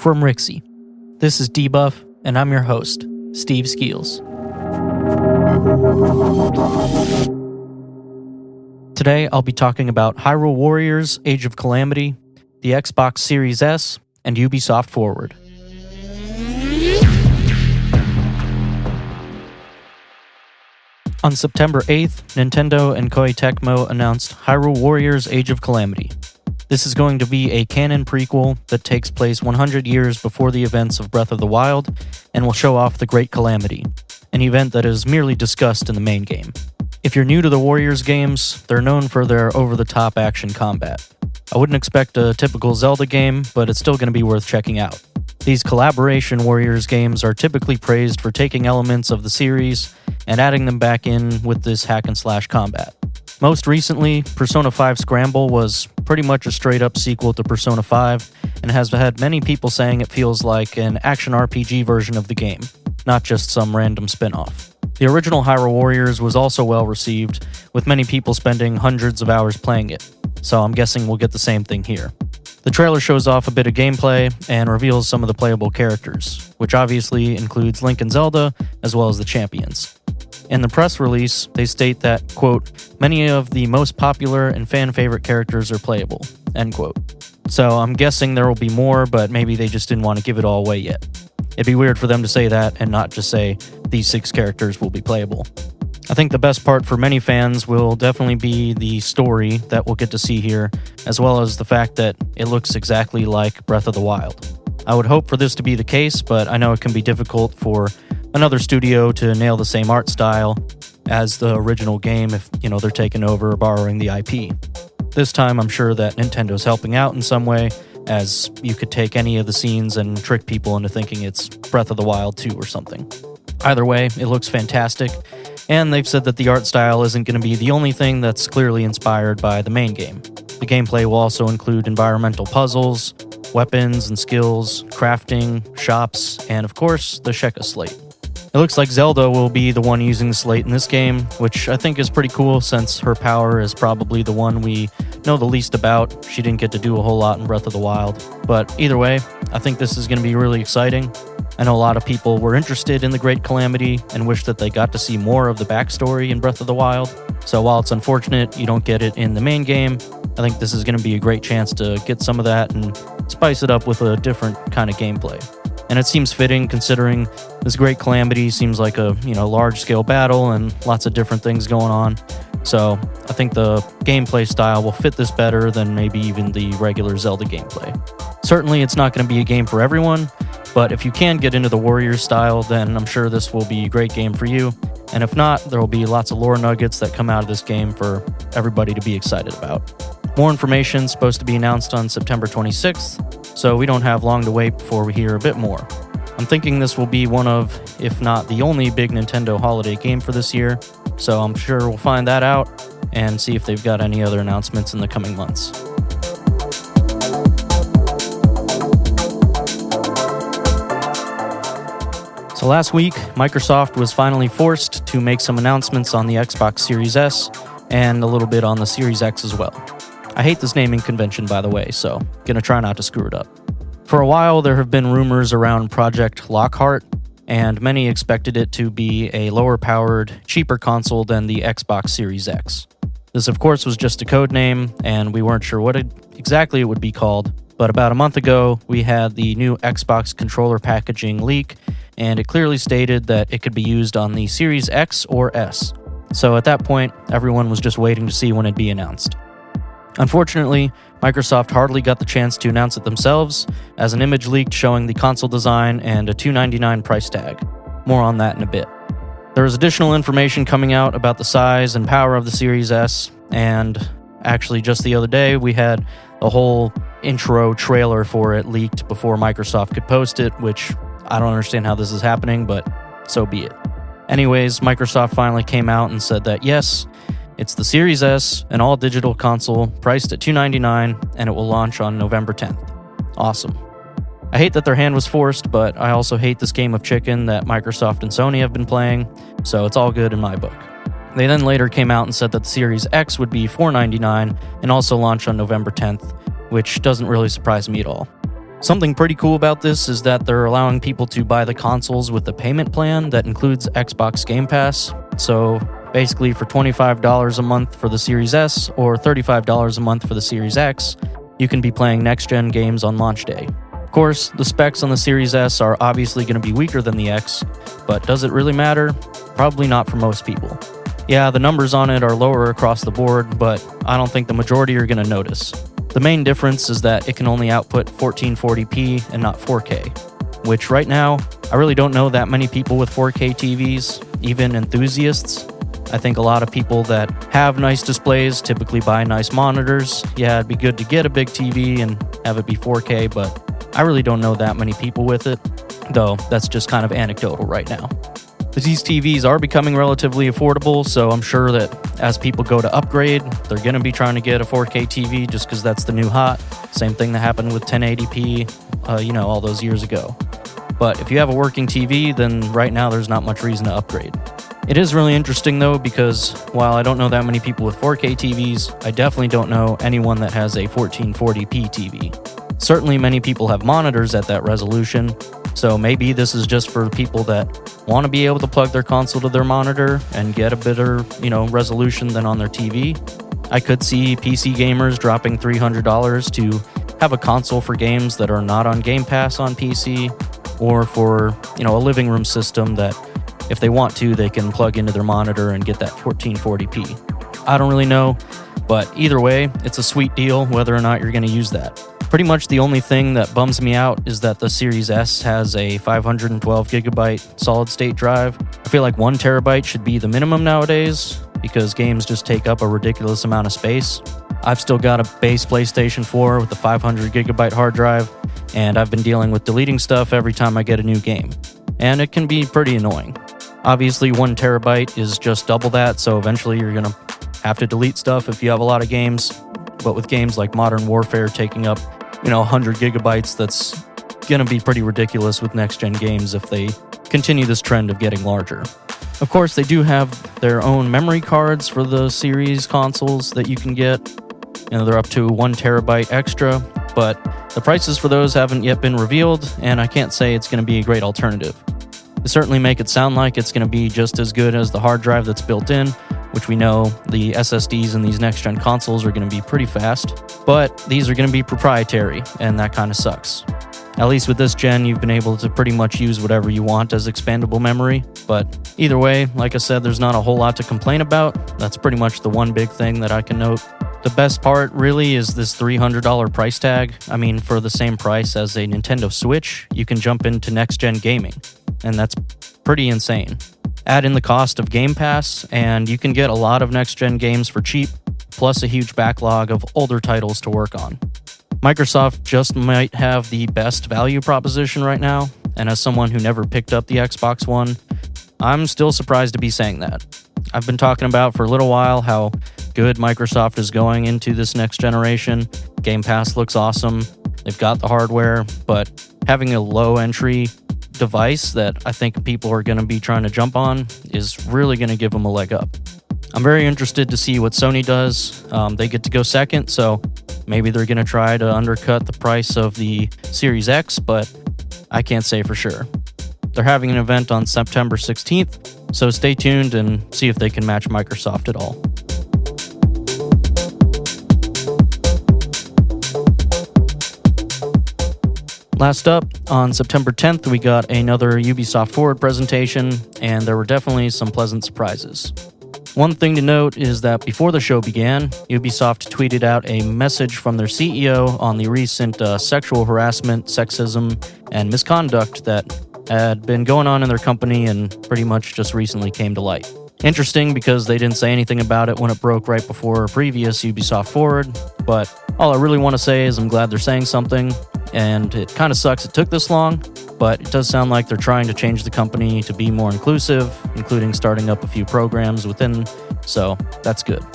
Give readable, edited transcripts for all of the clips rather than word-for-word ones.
from Rixie. This is Debuff, and I'm your host, Steve Skeels. Today, I'll be talking about Hyrule Warriors, Age of Calamity, the Xbox Series S, and Ubisoft Forward. On September 8th, Nintendo and Koei Tecmo announced Hyrule Warriors, Age of Calamity. This is going to be a canon prequel that takes place 100 years before the events of Breath of the Wild and will show off the Great Calamity, an event that is merely discussed in the main game. If you're new to the Warriors games, they're known for their over-the-top action combat. I wouldn't expect a typical Zelda game, but it's still going to be worth checking out. These collaboration Warriors games are typically praised for taking elements of the series and adding them back in with this hack-and-slash combat. Most recently, Persona 5 Scramble was pretty much a straight-up sequel to Persona 5 and has had many people saying it feels like an action RPG version of the game, not just some random spin-off. The original Hyrule Warriors was also well received, with many people spending hundreds of hours playing it, so I'm guessing we'll get the same thing here. The trailer shows off a bit of gameplay and reveals some of the playable characters, which obviously includes Link and Zelda, as well as the champions. In the press release, they state that, quote, many of the most popular and fan-favorite characters are playable, end quote. So I'm guessing there will be more, but maybe they just didn't want to give it all away yet. It'd be weird for them to say that and not just say, these 6 characters will be playable. I think the best part for many fans will definitely be the story that we'll get to see here, as well as the fact that it looks exactly like Breath of the Wild. I would hope for this to be the case, but I know it can be difficult for another studio to nail the same art style as the original game if, they're taking over or borrowing the IP. This time, I'm sure that Nintendo's helping out in some way, as you could take any of the scenes and trick people into thinking it's Breath of the Wild 2 or something. Either way, it looks fantastic, and they've said that the art style isn't going to be the only thing that's clearly inspired by the main game. The gameplay will also include environmental puzzles, weapons and skills, crafting, shops, and of course, the Sheikah Slate. It looks like Zelda will be the one using the slate in this game, which I think is pretty cool since her power is probably the one we know the least about. She didn't get to do a whole lot in Breath of the Wild. But either way, I think this is going to be really exciting. I know a lot of people were interested in the Great Calamity and wish that they got to see more of the backstory in Breath of the Wild. So while it's unfortunate you don't get it in the main game, I think this is going to be a great chance to get some of that and spice it up with a different kind of gameplay. And it seems fitting considering this Great Calamity seems like a large-scale battle and lots of different things going on. So I think the gameplay style will fit this better than maybe even the regular Zelda gameplay. Certainly it's not going to be a game for everyone, but if you can get into the Warriors style, then I'm sure this will be a great game for you. And if not, there will be lots of lore nuggets that come out of this game for everybody to be excited about. More information is supposed to be announced on September 26th, so we don't have long to wait before we hear a bit more. I'm thinking this will be one of, if not the only big Nintendo holiday game for this year, so I'm sure we'll find that out and see if they've got any other announcements in the coming months. So last week, Microsoft was finally forced to make some announcements on the Xbox Series S and a little bit on the Series X as well. I hate this naming convention, by the way, so gonna try not to screw it up. For a while, there have been rumors around Project Lockhart, and many expected it to be a lower-powered, cheaper console than the Xbox Series X. This, of course, was just a code name, and we weren't sure what exactly it would be called, but about a month ago, we had the new Xbox controller packaging leak, and it clearly stated that it could be used on the Series X or S. So at that point, everyone was just waiting to see when it'd be announced. Unfortunately, Microsoft hardly got the chance to announce it themselves, as an image leaked showing the console design and a $299 price tag. More on that in a bit. There is additional information coming out about the size and power of the Series S, and actually just the other day we had a whole intro trailer for it leaked before Microsoft could post it, which I don't understand how this is happening, but so be it. Anyways, Microsoft finally came out and said that yes, it's the Series S, an all-digital console priced at $299, and it will launch on November 10th. Awesome. I hate that their hand was forced, but I also hate this game of chicken that Microsoft and Sony have been playing, so it's all good in my book. They then later came out and said that the Series X would be $499 and also launch on November 10th, which doesn't really surprise me at all. Something pretty cool about this is that they're allowing people to buy the consoles with the payment plan that includes Xbox Game Pass. So basically for $25 a month for the Series S or $35 a month for the Series X, you can be playing next-gen games on launch day. Of course, the specs on the Series S are obviously going to be weaker than the X, but does it really matter? Probably not for most people. Yeah, the numbers on it are lower across the board, but I don't think the majority are going to notice. The main difference is that it can only output 1440p and not 4K, which right now, I really don't know that many people with 4K TVs, even enthusiasts. I think a lot of people that have nice displays typically buy nice monitors. Yeah, it'd be good to get a big TV and have it be 4K, but I really don't know that many people with it, though that's just kind of anecdotal right now. These TVs are becoming relatively affordable, so I'm sure that as people go to upgrade, they're going to be trying to get a 4K TV just because that's the new hot. Same thing that happened with 1080p, all those years ago. But if you have a working TV, then right now there's not much reason to upgrade. It is really interesting though, because while I don't know that many people with 4K TVs, I definitely don't know anyone that has a 1440p TV. Certainly many people have monitors at that resolution, so maybe this is just for people that want to be able to plug their console to their monitor and get a better, resolution than on their TV. I could see PC gamers dropping $300 to have a console for games that are not on Game Pass on PC, or for, a living room system that if they want to, they can plug into their monitor and get that 1440p. I don't really know, but either way, it's a sweet deal whether or not you're going to use that. Pretty much the only thing that bums me out is that the Series S has a 512 gigabyte solid state drive. I feel like 1 terabyte should be the minimum nowadays because games just take up a ridiculous amount of space. I've still got a base PlayStation 4 with a 500 gigabyte hard drive, and I've been dealing with deleting stuff every time I get a new game, and it can be pretty annoying. Obviously 1 terabyte is just double that, so eventually you're gonna have to delete stuff if you have a lot of games, but with games like Modern Warfare taking up 100 gigabytes, that's gonna be pretty ridiculous with next-gen games if they continue this trend of getting larger. Of course, they do have their own memory cards for the series consoles that you can get. They're up to 1 terabyte extra, but the prices for those haven't yet been revealed, and I can't say it's going to be a great alternative. They certainly make it sound like it's going to be just as good as the hard drive that's built in, which we know the SSDs in these next-gen consoles are going to be pretty fast, but these are going to be proprietary, and that kind of sucks. At least with this gen, you've been able to pretty much use whatever you want as expandable memory, but either way, like I said, there's not a whole lot to complain about. That's pretty much the one big thing that I can note. The best part really is this $300 price tag. I mean, for the same price as a Nintendo Switch, you can jump into next-gen gaming, and that's pretty insane. Add in the cost of Game Pass, and you can get a lot of next-gen games for cheap, plus a huge backlog of older titles to work on. Microsoft just might have the best value proposition right now, and as someone who never picked up the Xbox One, I'm still surprised to be saying that. I've been talking about for a little while how good Microsoft is going into this next generation. Game Pass looks awesome. They've got the hardware, but having a low-entry device that I think people are going to be trying to jump on is really going to give them a leg up. I'm very interested to see what Sony does. They get to go second, so maybe they're going to try to undercut the price of the Series X, but I can't say for sure. They're having an event on September 16th, so stay tuned and see if they can match Microsoft at all. Last up, on September 10th, we got another Ubisoft Forward presentation, and there were definitely some pleasant surprises. One thing to note is that before the show began, Ubisoft tweeted out a message from their CEO on the recent sexual harassment, sexism, and misconduct that had been going on in their company and pretty much just recently came to light. Interesting because they didn't say anything about it when it broke right before a previous Ubisoft Forward, but all I really want to say is I'm glad they're saying something, and it kind of sucks it took this long, but it does sound like they're trying to change the company to be more inclusive, including starting up a few programs within, so that's good.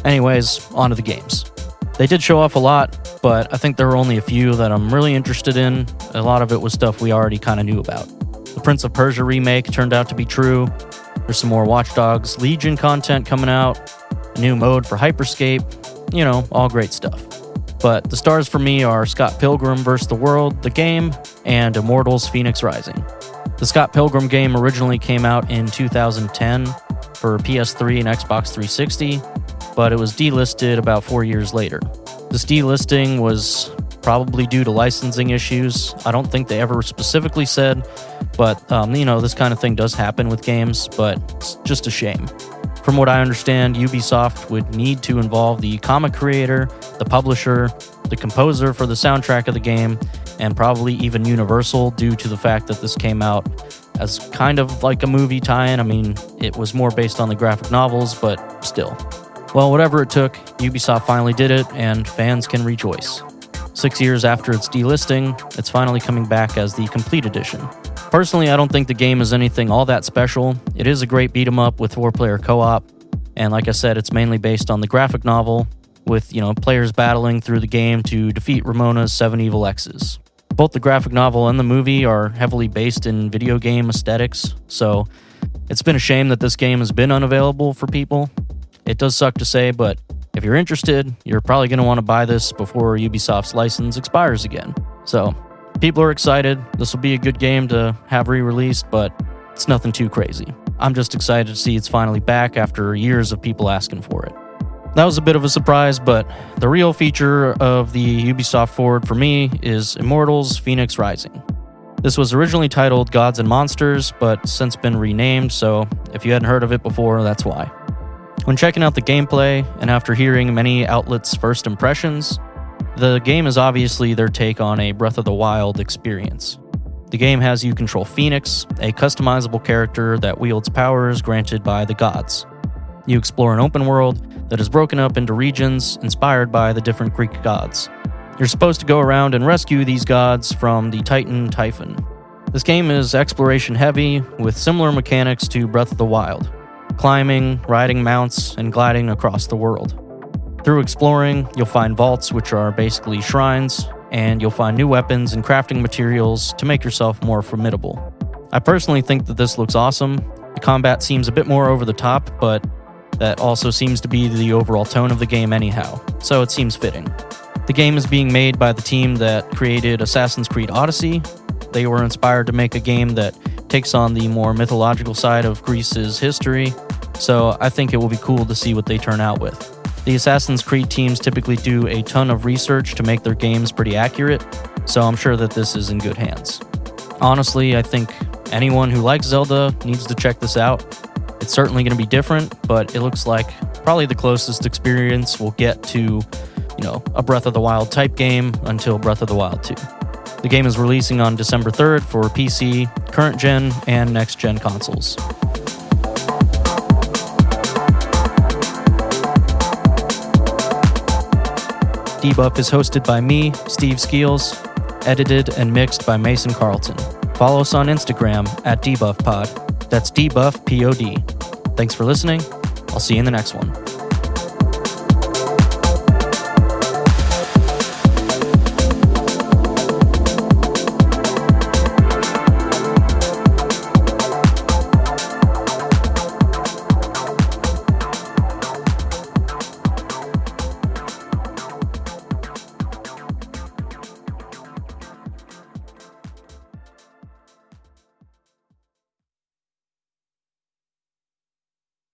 Anyways, on to the games. They did show off a lot, but I think there were only a few that I'm really interested in. A lot of it was stuff we already kind of knew about. The Prince of Persia remake turned out to be true. There's some more Watch Dogs Legion content coming out, a new mode for Hyperscape, all great stuff. But the stars for me are Scott Pilgrim vs. the World, the game, and Immortals Phoenix Rising. The Scott Pilgrim game originally came out in 2010 for PS3 and Xbox 360, but it was delisted about 4 years later. This delisting was probably due to licensing issues. I don't think they ever specifically said, but this kind of thing does happen with games, but it's just a shame. From what I understand, Ubisoft would need to involve the comic creator, the publisher, the composer for the soundtrack of the game, and probably even Universal due to the fact that this came out as kind of like a movie tie-in. I mean, it was more based on the graphic novels, but still. Well, whatever it took, Ubisoft finally did it, and fans can rejoice. 6 years after its delisting, it's finally coming back as the complete edition. Personally, I don't think the game is anything all that special. It is a great beat-em-up with 4-player co-op, and like I said, it's mainly based on the graphic novel, with, players battling through the game to defeat Ramona's 7 evil exes. Both the graphic novel and the movie are heavily based in video game aesthetics, so it's been a shame that this game has been unavailable for people. It does suck to say, but if you're interested, you're probably going to want to buy this before Ubisoft's license expires again. So, people are excited. This will be a good game to have re-released, but it's nothing too crazy. I'm just excited to see it's finally back after years of people asking for it. That was a bit of a surprise, but the real feature of the Ubisoft Forward for me is Immortals Phoenix Rising. This was originally titled Gods and Monsters, but since been renamed, so if you hadn't heard of it before, that's why. When checking out the gameplay, and after hearing many outlets' first impressions, the game is obviously their take on a Breath of the Wild experience. The game has you control Phoenix, a customizable character that wields powers granted by the gods. You explore an open world that is broken up into regions inspired by the different Greek gods. You're supposed to go around and rescue these gods from the Titan Typhon. This game is exploration heavy, with similar mechanics to Breath of the Wild. Climbing, riding mounts, and gliding across the world. Through exploring, you'll find vaults, which are basically shrines, and you'll find new weapons and crafting materials to make yourself more formidable. I personally think that this looks awesome. The combat seems a bit more over the top, but that also seems to be the overall tone of the game anyhow, so it seems fitting. The game is being made by the team that created Assassin's Creed Odyssey. They were inspired to make a game that takes on the more mythological side of Greece's history, so I think it will be cool to see what they turn out with. The Assassin's Creed teams typically do a ton of research to make their games pretty accurate, so I'm sure that this is in good hands. Honestly, I think anyone who likes Zelda needs to check this out. It's certainly going to be different, but it looks like probably the closest experience we'll get to, a Breath of the Wild type game until Breath of the Wild 2. The game is releasing on December 3rd for PC, current gen, and next gen consoles. Debuff is hosted by me, Steve Skeels, edited and mixed by Mason Carlton. Follow us on Instagram at DebuffPod. That's DebuffPod. Thanks for listening. I'll see you in the next one.